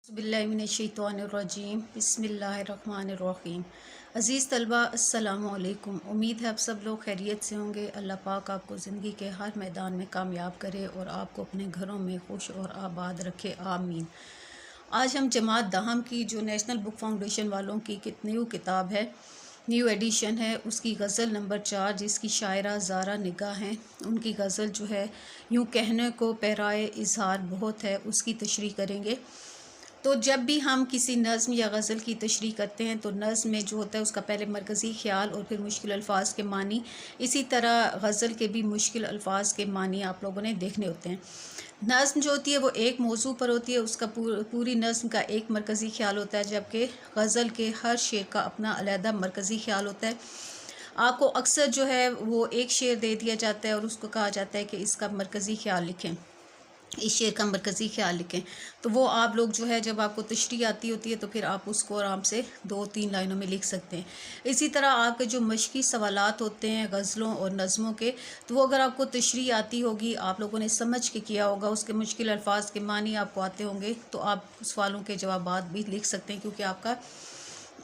बिस्मिल्लाहिर्रहमानिर्रहीम बिस्मिल्लाहिर्रहमानिर्रहीम। अज़ीज़ तलबा अस्सलामु अलैकुम। उम्मीद है आप सब लोग खैरियत से होंगे। अल्लाह पाक आपको ज़िंदगी के हर मैदान में कामयाब करे और आपको अपने घरों में खुश और आबाद रखे, आमीन। आज हम जमात दहम की जो नेशनल बुक फाउंडेशन वालों की न्यू किताब है, न्यू एडिशन है, उसकी गज़ल नंबर 4 जिसकी शायरा ज़ारा निगाह हैं, उनकी गज़ल जो है यूँ कहने को पैराए इज़हार बहुत है, उसकी तशरीह करेंगे। तो जब भी हम किसी नज़्म या गज़ल की तशरीह करते हैं तो नज़्म में जो होता है उसका पहले मरकज़ी ख़्याल और फिर मुश्किल अल्फाज के मानी, इसी तरह गज़ल के भी मुश्किल अल्फाज के मानी आप लोगों ने देखने होते हैं। नज़्म जो होती है वो एक मौजू पर होती है, उसका पूरी नज़्म का एक मरकज़ी ख़्याल होता है, जबकि गज़ल के हर शेर का अपना अलहदा मरकज़ी ख़्याल होता है। आपको अक्सर जो है वो एक शेर दे दिया जाता है और उसको कहा जाता है कि इसका मरकज़ी ख़्याल लिखें, इस शेर का मरकज़ी ख़्याल लिखें। तो वो आप लोग जो है जब आपको तशरीह आती होती है तो फिर आप उसको आराम से 2-3 लाइनों में लिख सकते हैं। इसी तरह आपके जो मशक़ी सवालात होते हैं गज़लों और नज़मों के, तो वो अगर आपको तशरीह आती होगी, आप लोगों ने समझ के किया होगा, उसके मुश्किल अल्फाज के मानी आपको आते होंगे, तो आप सवालों के जवाबात भी लिख सकते हैं, क्योंकि आपका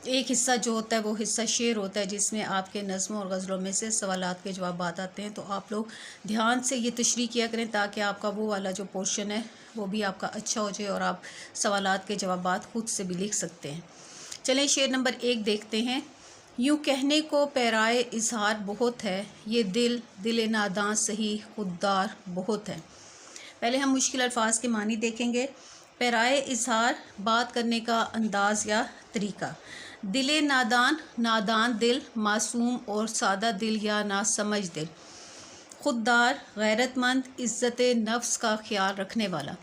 एक हिस्सा जो होता है वो हिस्सा शेर होता है जिसमें आपके नज़मों और गज़लों में से सवालात के जवाब आते हैं। तो आप लोग ध्यान से ये तशरीह किया करें ताकि आपका वो वाला जो पोर्शन है वो भी आपका अच्छा हो जाए और आप सवालात के जवाबात खुद से भी लिख सकते हैं। चलें शेर नंबर 1 देखते हैं। यूँ कहने को पैराए इज़हार बहुत है, ये दिल नादां सही खुददार बहुत है। पहले हम मुश्किल अल्फाज के मानी देखेंगे। पैराए इज़हार बात करने का अंदाज़ या तरीका। दिले नादान, नादान दिल, मासूम और सादा दिल या नासमझ दिल। खुददार, गैरतमंद, इज़्ज़त नफ्स का ख्याल रखने वाला।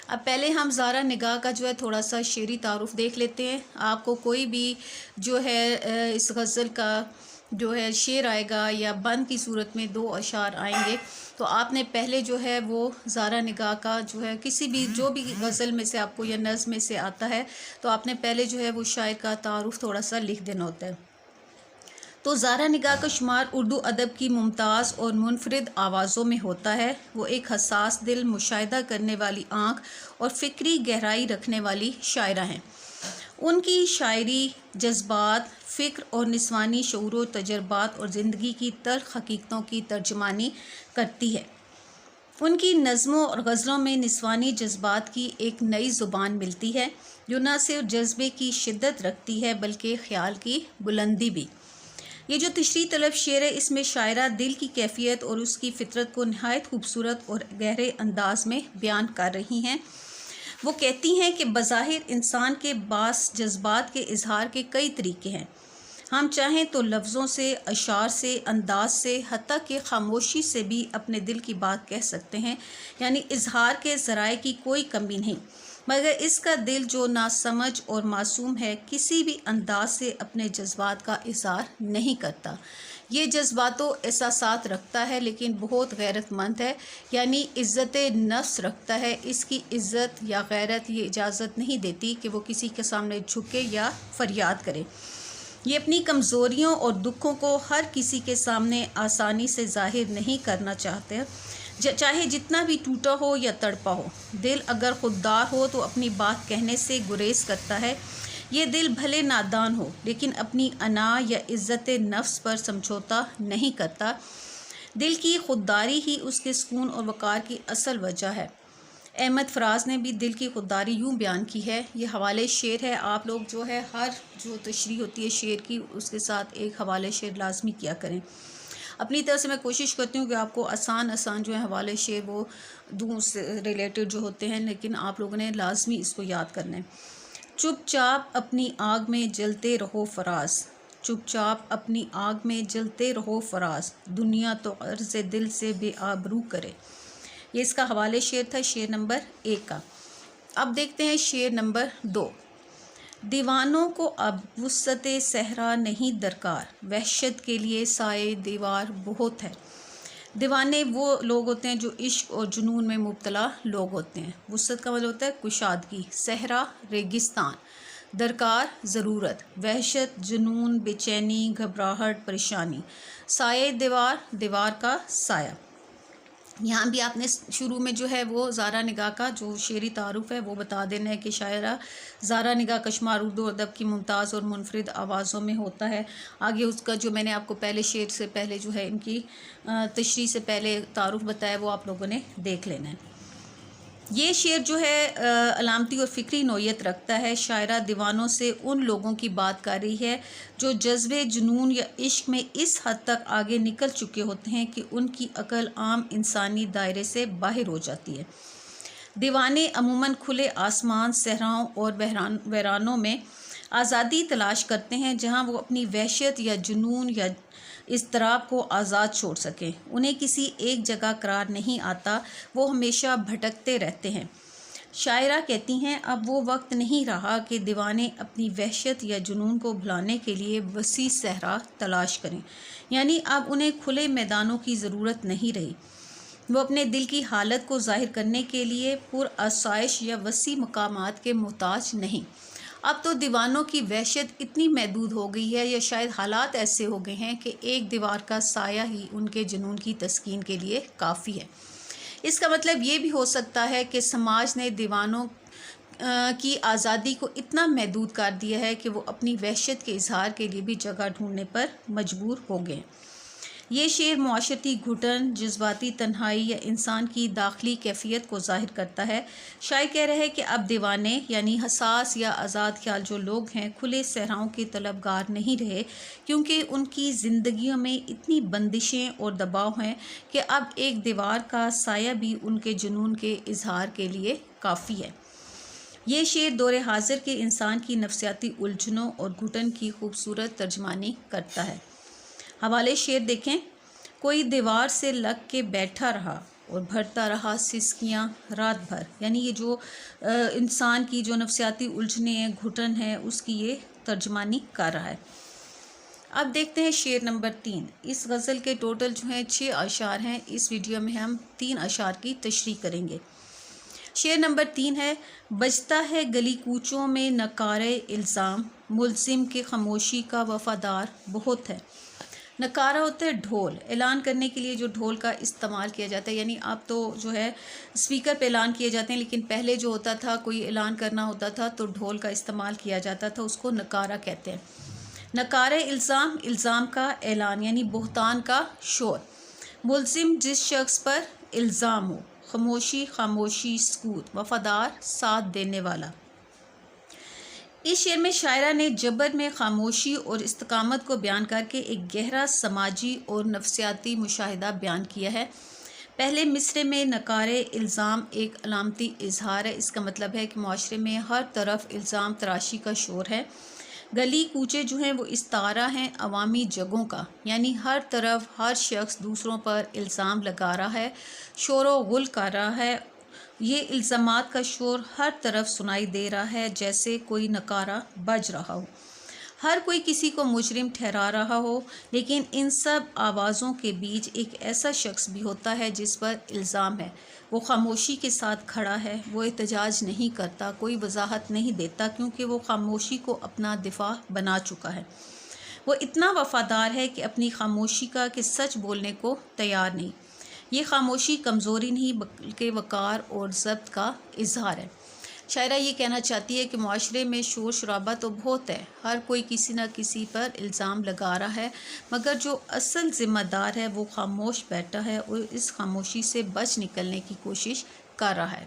अब पहले हम ज़ारा निगाह का जो है थोड़ा सा शेरी तारुफ देख लेते हैं। आपको कोई भी जो है इस गज़ल का जो है शेर आएगा या बंद की सूरत में 2 अशार आएंगे, तो आपने पहले जो है वो ज़ारा निगाह का जो है किसी भी जो भी गज़ल में से आपको या नज़्म में से आता है, तो आपने पहले जो है वो शायर का तारुफ थोड़ा सा लिख देना होता है। तो ज़ारा निगाह का शुमार उर्दू अदब की मुमताज़ और मुनफरिद आवाज़ों में होता है। वो एक हसास दिल, मुशाहिदा करने वाली आँख और फ़िक्री गहराई रखने वाली शायरा हैं। उनकी शायरी जज्बात, फ़िक्र और निस्वानी शऊर तजर्बात और ज़िंदगी की तल्ख़ हकीकतों की तर्जमानी करती है। उनकी नज़मों और गज़लों में निस्वानी जज्बात की एक नई ज़ुबान मिलती है जो न सिर्फ जज्बे की शिद्दत रखती है बल्कि ख़्याल की बुलंदी भी। ये जो तशरीह तलब शेर है, इसमें शायरा दिल की कैफियत और उसकी फ़ितरत को नहायत खूबसूरत और गहरे अंदाज में बयान कर रही हैं। वो कहती हैं कि बज़ाहिर इंसान के बास जज्बात के इजहार के कई तरीके हैं। हम चाहें तो लफ्ज़ों से, अशार से, अंदाज से, हत्ता कि खामोशी से भी अपने दिल की बात कह सकते हैं। यानी इजहार के ज़राए की कोई कमी नहीं, मगर इसका दिल जो नासमझ और मासूम है किसी भी अंदाज से अपने जज्बात का इज़हार नहीं करता। ये जज्बातों एहसासात रखता है लेकिन बहुत गैरतमंद है, यानी इज़्ज़त नफ्स रखता है। इसकी इज़्ज़त या गैरत ये इजाज़त नहीं देती कि वो किसी के सामने झुके या फरियाद करे। ये अपनी कमज़ोरियों और दुखों को हर किसी के सामने आसानी से ज़ाहिर नहीं करना चाहते, चाहे जितना भी टूटा हो या तड़पा हो। दिल अगर खुददार हो तो अपनी बात कहने से गुरेज करता है। ये दिल भले नादान हो लेकिन अपनी अना या इज़्ज़त नफ्स पर समझौता नहीं करता। दिल की खुददारी ही उसके सुकून और वक़ार की असल वजह है। अहमद फराज ने भी दिल की खुददारी यूँ बयान की है। ये हवाले शेर है। आप लोग जो है हर जो तशरीह होती है शेर की, उसके साथ एक हवाले शेर लाजमी किया करें। अपनी तरफ से मैं कोशिश करती हूँ कि आपको आसान जो है हवाले शेर वो दूँ से रिलेटेड जो होते हैं, लेकिन आप लोगों ने लाजमी इसको याद करना है। चुपचाप अपनी आग में जलते रहो फराज, चुपचाप अपनी आग में जलते रहो फराज, दुनिया तो अर्ज़ दिल से बेआबरू करे। ये इसका हवाले शेर था, शेर नंबर 1 का। अब देखते हैं शेर नंबर 2। दीवानों को अब वुस्अते सहरा नहीं दरकार, वहशत के लिए साए दीवार बहुत है। दीवाने वो लोग होते हैं जो इश्क और जुनून में मुब्तला लोग होते हैं। वुस्अत का मतलब होता है कुशादगी, सहरा रेगिस्तान, दरकार ज़रूरत, वहशत जुनून, बेचैनी, घबराहट, परेशानी, साए दीवार, दीवार का साया। یہاں بھی آپ نے شروع میں جو ہے وہ زارا نگاہ کا جو شعری تعارف ہے وہ بتا دینا ہے کہ شاعرہ زارا نگاہ کا شمار اردو ادب کی ممتاز اور منفرد آوازوں میں ہوتا ہے۔ آگے اس کا جو میں نے آپ کو پہلے شعر سے پہلے جو ہے ان کی تشریح سے پہلے تعارف بتایا وہ آپ لوگوں نے دیکھ لینا ہے۔ یہ شعر جو ہے علامتی اور فکری نوعیت رکھتا ہے۔ شاعرہ دیوانوں سے ان لوگوں کی بات کر رہی ہے جو جذبے جنون یا عشق میں اس حد تک آگے نکل چکے ہوتے ہیں کہ ان کی عقل عام انسانی دائرے سے باہر ہو جاتی ہے۔ دیوانے عموماً کھلے آسمان، صحراؤں اور ویرانوں میں آزادی تلاش کرتے ہیں جہاں وہ اپنی وحشت یا جنون یا اضطراب کو آزاد چھوڑ سکیں۔ انہیں کسی ایک جگہ قرار نہیں آتا، وہ ہمیشہ بھٹکتے رہتے ہیں۔ شاعرہ کہتی ہیں اب وہ وقت نہیں رہا کہ دیوانے اپنی وحشت یا جنون کو بھلانے کے لیے وسیع صحرا تلاش کریں، یعنی اب انہیں کھلے میدانوں کی ضرورت نہیں رہی۔ وہ اپنے دل کی حالت کو ظاہر کرنے کے لیے پرآسائش یا وسیع مقامات کے محتاج نہیں۔ اب تو دیوانوں کی وحشت اتنی محدود ہو گئی ہے یا شاید حالات ایسے ہو گئے ہیں کہ ایک دیوار کا سایہ ہی ان کے جنون کی تسکین کے لیے کافی ہے۔ اس کا مطلب یہ بھی ہو سکتا ہے کہ سماج نے دیوانوں کی آزادی کو اتنا محدود کر دیا ہے کہ وہ اپنی وحشت کے اظہار کے لیے بھی جگہ ڈھونڈنے پر مجبور ہو گئے۔ یہ شعر معاشرتی گھٹن، جذباتی تنہائی یا انسان کی داخلی کیفیت کو ظاہر کرتا ہے۔ شاعر کہہ رہے ہیں کہ اب دیوانے یعنی حساس یا آزاد خیال جو لوگ ہیں کھلے صحراؤں کے طلبگار نہیں رہے، کیونکہ ان کی زندگیوں میں اتنی بندشیں اور دباؤ ہیں کہ اب ایک دیوار کا سایہ بھی ان کے جنون کے اظہار کے لیے کافی ہے۔ یہ شعر دور حاضر کے انسان کی نفسیاتی الجھنوں اور گھٹن کی خوبصورت ترجمانی کرتا ہے۔ حوالے شعر دیکھیں۔ کوئی دیوار سے لگ کے بیٹھا رہا اور بھرتا رہا سسکیاں رات بھر، یعنی یہ جو انسان کی جو نفسیاتی الجھنیں ہیں، گھٹن ہے، اس کی یہ ترجمانی کر رہا ہے۔ اب دیکھتے ہیں شعر نمبر 3۔ اس غزل کے ٹوٹل جو ہیں 6 اشعار ہیں۔ اس ویڈیو میں ہم 3 اشعار کی تشریح کریں گے۔ شعر نمبر 3 ہے: بجتا ہے گلی کوچوں میں نکارۂ الزام، ملزم کے خاموشی کا وفادار بہت ہے۔ نکارہ ہوتا ہے ڈھول، اعلان کرنے کے لیے جو ڈھول کا استعمال کیا جاتا ہے، یعنی اب تو جو ہے اسپیکر پہ اعلان کیے جاتے ہیں، لیکن پہلے جو ہوتا تھا کوئی اعلان کرنا ہوتا تھا تو ڈھول کا استعمال کیا جاتا تھا، اس کو نکارہ کہتے ہیں۔ نکارۂ الزام، الزام کا اعلان یعنی بہتان کا شور۔ ملزم جس شخص پر الزام ہو۔ خاموشی، خاموشی، سکوت، وفادار، ساتھ دینے والا۔ اس شعر میں شاعرہ نے جبر میں خاموشی اور استقامت کو بیان کر کے ایک گہرا سماجی اور نفسیاتی مشاہدہ بیان کیا ہے۔ پہلے مصرعے میں نکارۂ الزام ایک علامتی اظہار ہے۔ اس کا مطلب ہے کہ معاشرے میں ہر طرف الزام تراشی کا شور ہے۔ گلی کوچے جو ہیں وہ استعارہ ہیں عوامی جگہوں کا، یعنی ہر طرف ہر شخص دوسروں پر الزام لگا رہا ہے، شور و غل کر رہا ہے۔ یہ الزامات کا شور ہر طرف سنائی دے رہا ہے جیسے کوئی نکارہ بج رہا ہو، ہر کوئی کسی کو مجرم ٹھہرا رہا ہو۔ لیکن ان سب آوازوں کے بیچ ایک ایسا شخص بھی ہوتا ہے جس پر الزام ہے۔ وہ خاموشی کے ساتھ کھڑا ہے، وہ احتجاج نہیں کرتا، کوئی وضاحت نہیں دیتا، کیونکہ وہ خاموشی کو اپنا دفاع بنا چکا ہے۔ وہ اتنا وفادار ہے کہ اپنی خاموشی کا کہ سچ بولنے کو تیار نہیں۔ یہ خاموشی کمزوری نہیں بلکہ وقار اور ضبط کا اظہار ہے۔ شاعرہ یہ کہنا چاہتی ہے کہ معاشرے میں شور شرابہ تو بہت ہے، ہر کوئی کسی نہ کسی پر الزام لگا رہا ہے، مگر جو اصل ذمہ دار ہے وہ خاموش بیٹھا ہے اور اس خاموشی سے بچ نکلنے کی کوشش کر رہا ہے۔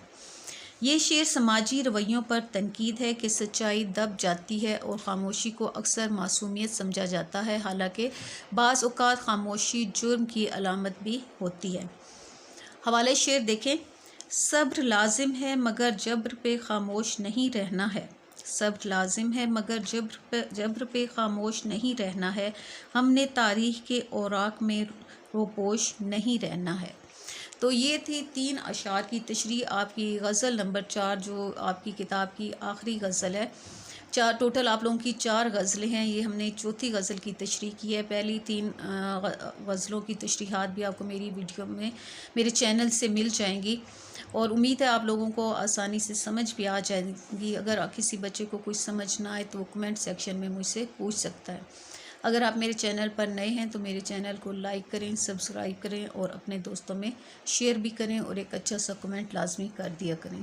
یہ شعر سماجی رویوں پر تنقید ہے کہ سچائی دب جاتی ہے اور خاموشی کو اکثر معصومیت سمجھا جاتا ہے، حالانکہ بعض اوقات خاموشی جرم کی علامت بھی ہوتی ہے۔ حوالے شعر دیکھیں۔ صبر لازم ہے مگر جبر پہ خاموش نہیں رہنا ہے۔ صبر لازم ہے مگر جبر پہ خاموش نہیں رہنا ہے، ہم نے تاریخ کے اوراق میں روپوش نہیں رہنا ہے۔ تو یہ تھی 3 اشعار کی تشریح آپ کی غزل نمبر 4 جو آپ کی کتاب کی آخری غزل ہے۔ ٹوٹل آپ لوگوں کی 4 غزلیں ہیں، یہ ہم نے چوتھی غزل کی تشریح کی ہے۔ پہلی 3 غزلوں کی تشریحات بھی آپ کو میری ویڈیو میں میرے چینل سے مل جائیں گی، اور امید ہے آپ لوگوں کو آسانی سے سمجھ بھی آ جائے گی۔ اگر کسی بچے کو کوئی سمجھ نہ آئے تو وہ کمنٹ سیکشن میں مجھ سے پوچھ سکتا ہے۔ اگر آپ میرے چینل پر نئے ہیں تو میرے چینل کو لائک کریں، سبسکرائب کریں اور اپنے دوستوں میں شیئر بھی کریں اور ایک اچھا سا کمنٹ لازمی کر دیا کریں۔